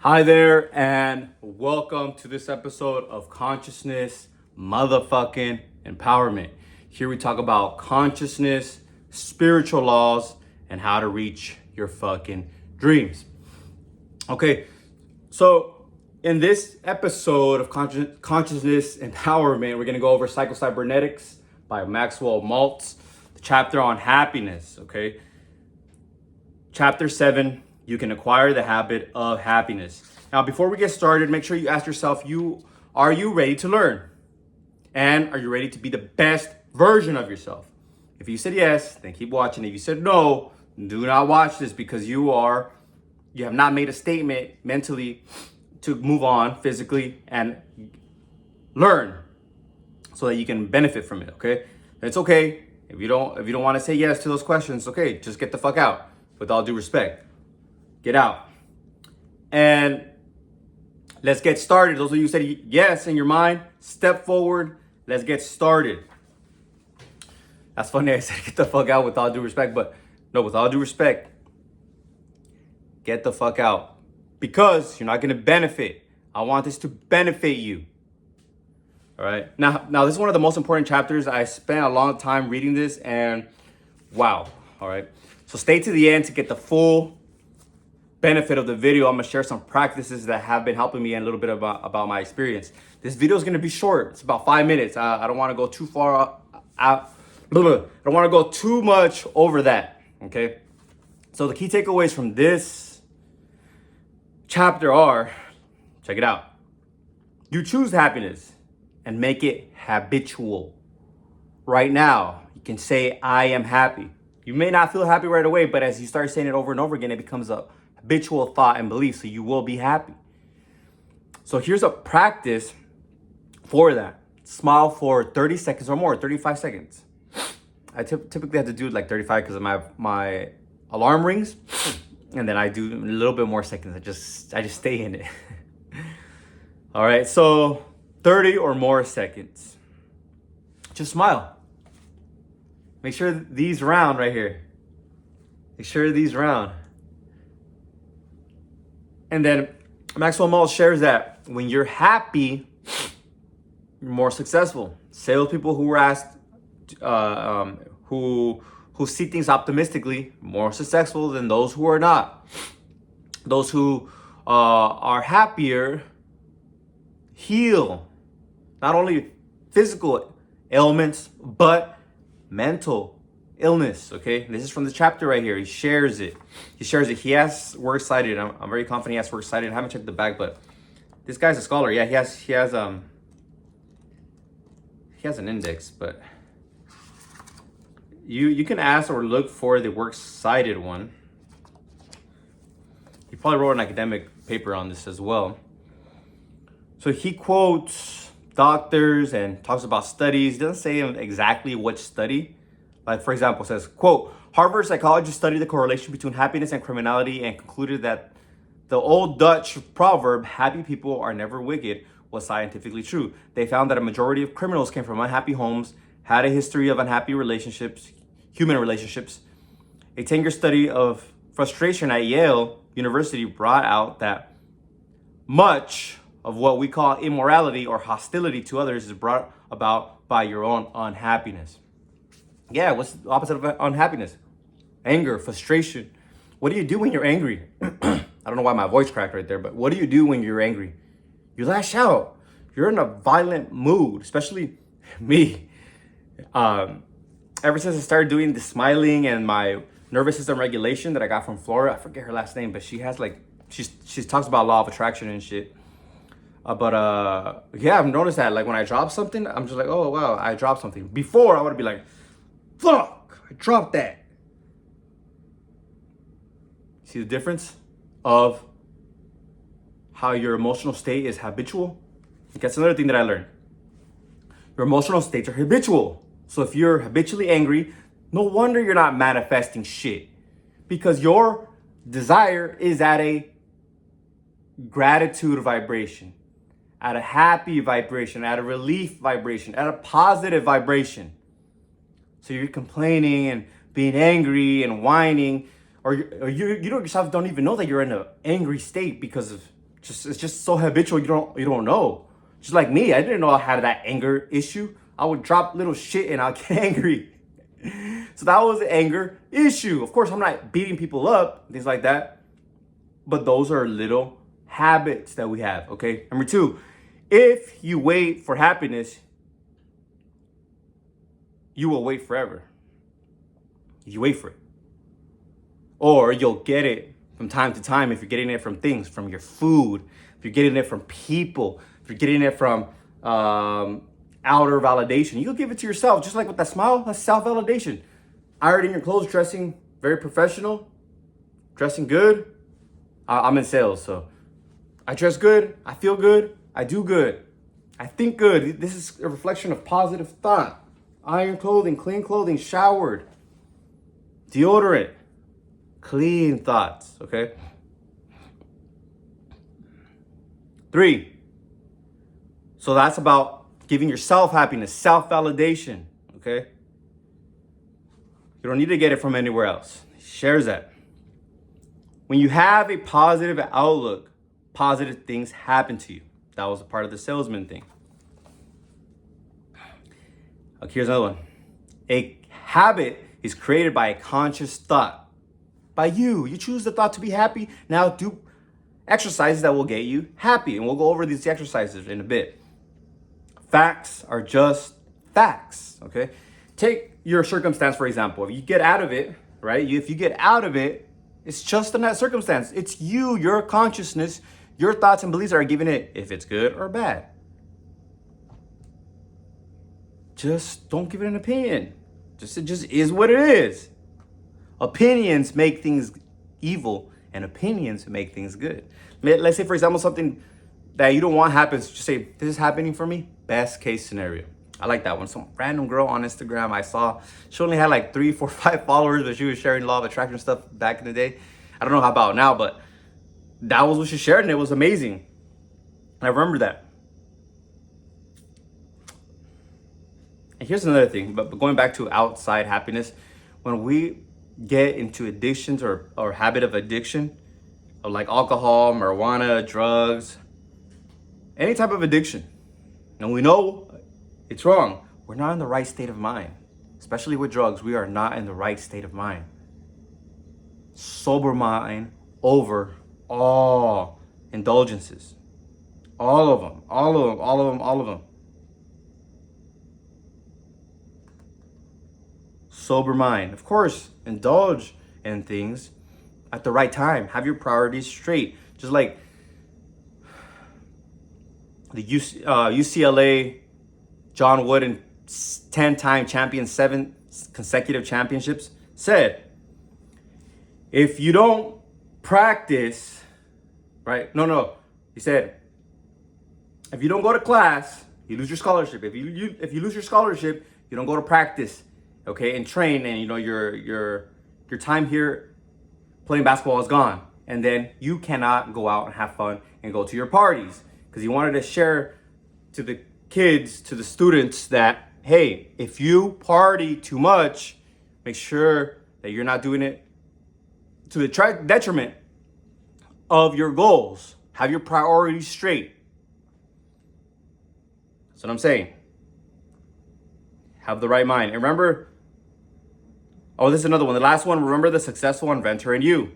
Hi there, and welcome to this episode of Consciousness Motherfucking Empowerment. Here we talk about consciousness, spiritual laws, and how to reach your fucking dreams. Okay, so in this episode of Consciousness Empowerment, we're gonna go over Psycho-Cybernetics by Maxwell Maltz, the chapter on happiness, okay? Chapter 7, you can acquire the habit of happiness. Now, before we get started, make sure you ask yourself, are you ready to learn? And are you ready to be the best version of yourself? If you said yes, then keep watching. If you said no, do not watch this because you have not made a statement mentally to move on physically and learn so that you can benefit from it, okay? It's okay. If you don't want to say yes to those questions, okay, just get the fuck out. With all due respect, get out. And let's get started. Those of you who said yes in your mind, step forward. Let's get started. That's funny. I said get the fuck out with all due respect, but no, with all due respect, get the fuck out because you're not going to benefit. I want this to benefit you. All right. Now this is one of the most important chapters. I spent a long time reading this and wow. All right. So stay to the end to get the full benefit of the video. I'm gonna share some practices that have been helping me and a little bit about my experience. This video is gonna be short. It's about 5 minutes. I don't want to go too far out. I don't want to go too much over that. Okay. So the key takeaways from this chapter are, check it out. You choose happiness and make it habitual. Right now, you can say, I am happy. You may not feel happy right away, but as you start saying it over and over again, it becomes a habitual thought and belief, so you will be happy. So here's a practice for that. Smile for 30 seconds or more, 35 seconds. I typically have to do like 35 because my alarm rings, and then I do a little bit more seconds. I just stay in it. All right, so 30 or more seconds. Just smile. Make sure these round right here. Make sure these round. And then Maxwell Maltz shares that when you're happy, you're more successful. Salespeople who were asked, who see things optimistically, more successful than those who are not. Those who are happier heal not only physical ailments, but mental illness. Okay, this is from the chapter right here. He shares it. He has works cited. I'm very confident he has works cited. I haven't checked the back, but this guy's a scholar. Yeah, he has an index, but you can ask or look for the works cited one. He probably wrote an academic paper on this as well. So he quotes doctors and talks about studies. He doesn't say exactly which study. Like, for example, says, quote, Harvard psychologists studied the correlation between happiness and criminality and concluded that the old Dutch proverb, happy people are never wicked, was scientifically true. They found that a majority of criminals came from unhappy homes, had a history of unhappy relationships, human relationships. A 10-year study of frustration at Yale University brought out that much of what we call immorality or hostility to others is brought about by your own unhappiness. Yeah, what's the opposite of unhappiness? Anger, frustration. What do you do when you're angry? I don't know why my voice cracked right there, but what do you do when you're angry? You lash out. You're in a violent mood, especially me. Ever since I started doing the smiling and my nervous system regulation that I got from Flora, I forget her last name, but she has she talks about law of attraction and shit. Yeah, I've noticed that like when I drop something, I'm just like, oh wow, I dropped something. Before I would be like, fuck, I dropped that. See the difference of how your emotional state is habitual? That's another thing that I learned. Your emotional states are habitual. So if you're habitually angry, no wonder you're not manifesting shit. Because your desire is at a gratitude vibration, at a happy vibration, at a relief vibration, at a positive vibration. So you're complaining and being angry and whining, or you yourself don't even know that you're in an angry state because of It's just so habitual. You don't know. Just like me, I didn't know I had that anger issue. I would drop little shit and I'll get angry. So that was an anger issue. Of course, I'm not beating people up, things like that. But those are little habits that we have, okay? Number two, if you wait for happiness, you will wait forever. You wait for it. Or you'll get it from time to time if you're getting it from things, from your food, if you're getting it from people, if you're getting it from outer validation. You'll give it to yourself, just like with that smile, that's self-validation. Ironing your clothes, dressing very professional, dressing good. I'm in sales, so I dress good, I feel good, I do good, I think good. This is a reflection of positive thought. Iron clothing, clean clothing, showered, deodorant, clean thoughts, okay? 3, so that's about giving yourself happiness, self-validation, okay? You don't need to get it from anywhere else. Shares that. When you have a positive outlook, positive things happen to you. That was a part of the salesman thing. Okay, here's another one. A habit is created by a conscious thought. By you. You choose the thought to be happy. Now do exercises that will get you happy. And we'll go over these exercises in a bit. Facts are just facts, okay? Take your circumstance, for example. If you get out of it, right? If you get out of it, it's just in that circumstance. It's you, your consciousness, your thoughts and beliefs are giving it if it's good or bad. Just don't give it an opinion. It just is what it is. Opinions make things evil and opinions make things good. Let's say, for example, something that you don't want happens. Just say, this is happening for me. Best case scenario. I like that one. Some random girl on Instagram I saw, she only had like 3, 4, 5 followers, but she was sharing law of attraction stuff back in the day. I don't know how about now, but that was what she shared and it was amazing. And I remember that. And here's another thing, but going back to outside happiness, when we get into addictions or habit of addiction, of like alcohol, marijuana, drugs, any type of addiction, and we know it's wrong, we're not in the right state of mind. Especially with drugs, we are not in the right state of mind. Sober mind over all indulgences. All of them, all of them, all of them, all of them. Sober mind. Of course, indulge in things at the right time. Have your priorities straight. Just like the UCLA John Wooden, 10-time champion, 7 consecutive championships, said, if you don't practice, right? No. He said, if you don't go to class, you lose your scholarship. If you lose your scholarship, you don't go to practice, okay, and train, and your time here playing basketball is gone. And then you cannot go out and have fun and go to your parties because he wanted to share to the kids, to the students that, hey, if you party too much, make sure that you're not doing it to the detriment of your goals. Have your priorities straight. That's what I'm saying. Have the right mind. And remember, this is another one. The last one, remember the successful inventor in you.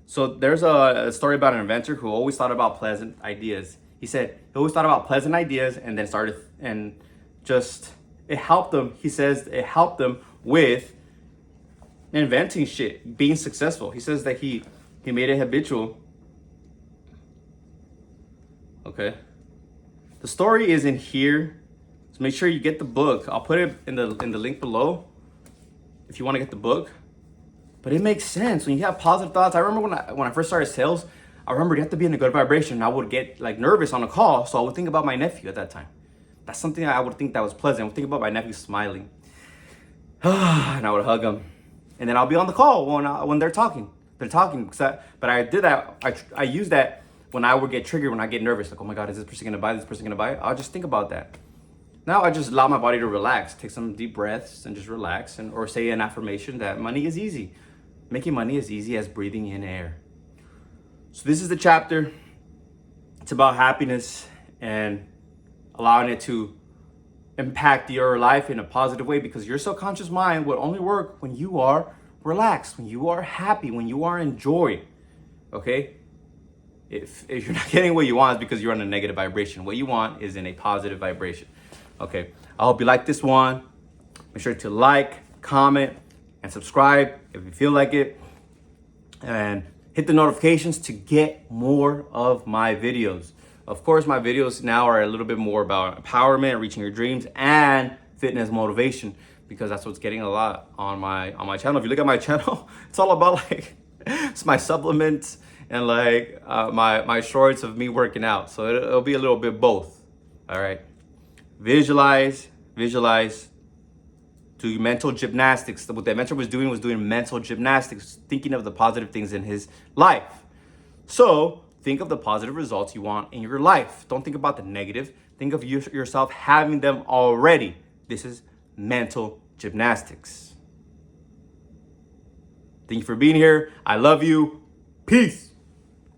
So there's a story about an inventor who always thought about pleasant ideas. He said he always thought about pleasant ideas and then started, and just, it helped him. He says it helped him with inventing shit, being successful. He says that he made it habitual. Okay. The story is in here. So make sure you get the book. I'll put it in the link below if you want to get the book. But it makes sense when you have positive thoughts. I remember when I first started sales, I remember you have to be in a good vibration. I would get like nervous on a call, so I would think about my nephew at that time. That's something I would think that was pleasant. I would think about my nephew smiling, and I would hug him, and then I'll be on the call when they're talking. But I did that. I use that when I would get triggered, when I get nervous. Like, oh my God, is this person gonna buy? This person gonna buy? I'll just think about that. Now I just allow my body to relax, take some deep breaths and just relax, or say an affirmation that money is easy. Making money is easy as breathing in air. So this is the chapter. It's about happiness and allowing it to impact your life in a positive way, because your subconscious mind will only work when you are relaxed, when you are happy, when you are in joy. Okay? If you're not getting what you want, it's because you're on a negative vibration. What you want is in a positive vibration. Okay? I hope you like this one. Make sure to like, comment, and subscribe if you feel like it. And hit the notifications to get more of my videos. Of course, my videos now are a little bit more about empowerment, reaching your dreams, and fitness motivation, because that's what's getting a lot on my channel. If you look at my channel, it's all about like it's my supplements and like my shorts of me working out. So it'll be a little bit both. All right. Visualize. Do mental gymnastics. What that mentor was doing mental gymnastics, thinking of the positive things in his life. So think of the positive results you want in your life. Don't think about the negative. Think of yourself having them already. This is mental gymnastics. Thank you for being here. I love you. Peace.